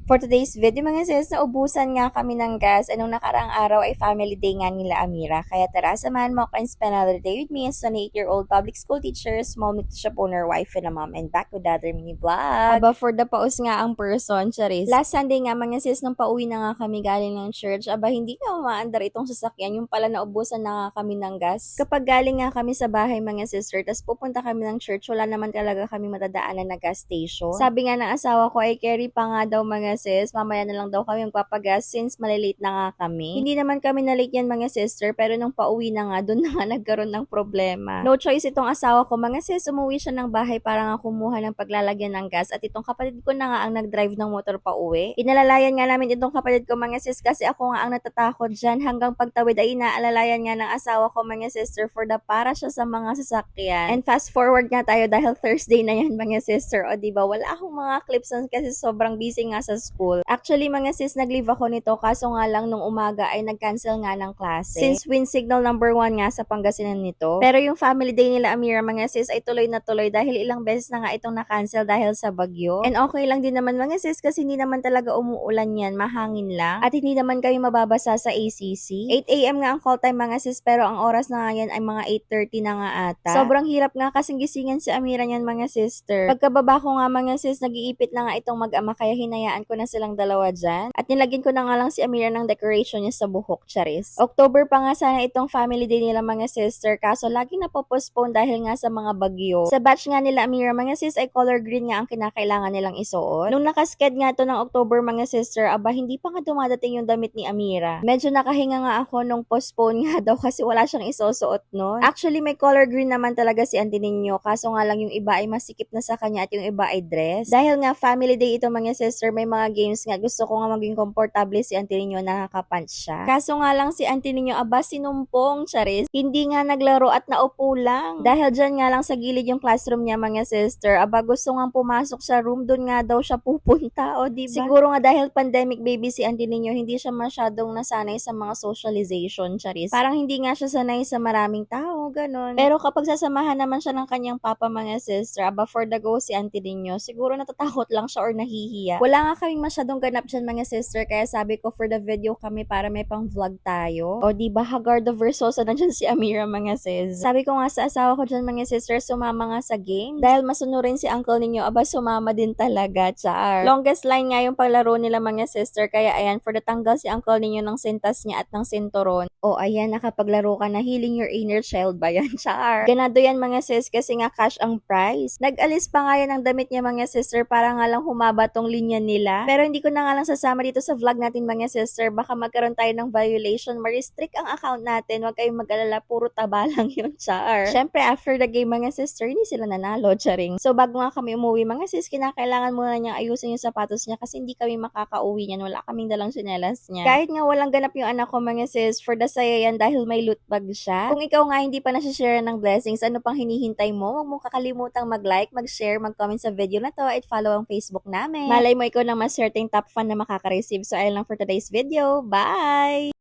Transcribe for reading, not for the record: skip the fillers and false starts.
For today's video mga sis, naubusan nga kami ng gas. Anong nakaraang araw ay family day nga nila Amira. Kaya tara, samahan mo ako and spend another day with me as an 8-year-old public school teacher, small shop owner, wife, and a mom. And back with other mini vlog. Aba, for the paus nga ang person, charis. Last Sunday nga mga sis, nung pauwi na nga kami galing ng church, aba, hindi nga umaandar itong sasakyan. Yung pala naubusan na nga kami ng gas. Kapag galing nga kami sa bahay mga sister, tas pupunta kami ng church, wala naman talaga kami matadaanan na gas station. Sabi nga ng asawa ko ay carry pa nga daw mga sis, mamaya na lang daw kami magpapagas since malilate na nga kami. Hindi naman kami na late yan mga sister, pero nung pauwi na nga, doon na nga nagkaroon ng problema. No choice itong asawa ko mga sis, umuwi siya ng bahay para nga kumuha ng paglalagyan ng gas at itong kapatid ko na nga ang nag-drive ng motor pa uwi. Inalalayan nga namin itong kapatid ko mga sis kasi ako nga ang natatakot dyan hanggang pagtawid ay inaalalayan nga ng asawa ko mga sister for the para siya sa mga sasakyan. And fast forward nga tayo dahil Thursday na yan mga sister, o diba wala akong mga clips kasi sobrang busy nga sa school. Actually mga sis, nag-leave ako nito kaso nga lang nung umaga ay nag-cancel nga ng klase. Since wind signal number 1 nga sa Pangasinan nito. Pero yung family day nila Amira mga sis ay tuloy na tuloy dahil ilang beses na nga itong na-cancel dahil sa bagyo. And okay lang din naman mga sis kasi hindi naman talaga umuulan yan, mahangin lang. At hindi naman kayo mababasa sa ACC. 8 AM nga ang call time mga sis pero ang oras na nga yan ay mga 8:30 na nga ata. Sobrang hirap nga kasing gisingan si Amira niyan mga sister. Pagkababa ko nga mga sis, nag-iipit na nga itong mag-ama kaya hinayaan ko na silang dalawa dyan. At nilagyan ko na nga lang si Amira ng decoration niya sa buhok, charis. October pa nga sana itong family day nila mga sister kaso lagi na postpone dahil nga sa mga bagyo. Sa batch nga nila Amira mga sis ay color green nga ang kinakailangan nilang isuot. Nung nakasked nga to ng October mga sister, aba hindi pa nga dumadating yung damit ni Amira. Medyo nakahinga nga ako nung postpone nga daw kasi wala siyang isusuot nun. Actually may color green naman talaga si Auntie Ninyo kaso nga lang yung iba ay masikip na sa kanya at yung iba ay dress. Dahil nga family day ito mga sister, may mga games nga gusto ko nga maging komportable si Auntie Ninyo, nakaka-punch siya. Kaso nga lang si Auntie Ninyo, aba sinumpong, charis. Hindi nga naglaro at naupo lang. Dahil dyan nga lang sa gilid yung classroom niya mga sister, aba gusto nga pumasok sa room, doon nga daw siya pupunta, o diba? Siguro nga dahil pandemic baby si Auntie Ninyo, hindi siya masyadong nasanay sa mga socialization, charis. Parang hindi nga siya sanay sa maraming tao, ganun. Pero kapag sasamahan naman siya ng kanyang papa mga sister, aba for the go si Auntie Ninyo, siguro natatakot lang siya or nahihiya. Wala nga kaming masyadong ganap dyan mga sister, kaya sabi ko for the video kami para may pang vlog tayo. O diba Hagardo Versosa na dyan si Amira mga sis. Sabi ko nga sa asawa ko dyan mga sister, sumama nga sa game. Dahil masunurin si uncle ninyo, aba sumama din talaga, char. Longest line nga yung paglaro nila mga sister, kaya ayan, for the tanggal si uncle ninyo ng sintas niya at ng sinturon. O ayan, nakapaglaro ka na, healing your inner child ba yan, char. Ganado yan mga sis kasi nga cash ang prize. Nag-alis pa nga yan ng damit niya mga sister para nga lang humaba tong linya nila. Pero hindi ko na nga lang sasama dito sa vlog natin mga sister. Baka magkaroon tayo ng violation. Ma-restrict ang account natin. Huwag kayong mag-alala. Puro taba lang yun, char. Syempre, after the game mga sister, hindi sila nanalo, charing. So, bago nga kami umuwi mga sis, kinakailangan muna niyang ayusin yung sapatos niya kasi hindi kami makakauwi niyan. Wala kaming dalang sinelas niya. Kahit nga walang ganap yung anak ko mga sis, for the saya yan dahil may loot bag siya. Kung ikaw nga hindi pa nasi-share ng blessings, ano pang hinihintay mo? Huwag mong kakalimutang mag-like, mag-share, mag-comment sa video na to at follow ang Facebook namin. Malay mo ikaw na mas certain top fan na makaka-receive. So, ayun lang for today's video. Bye!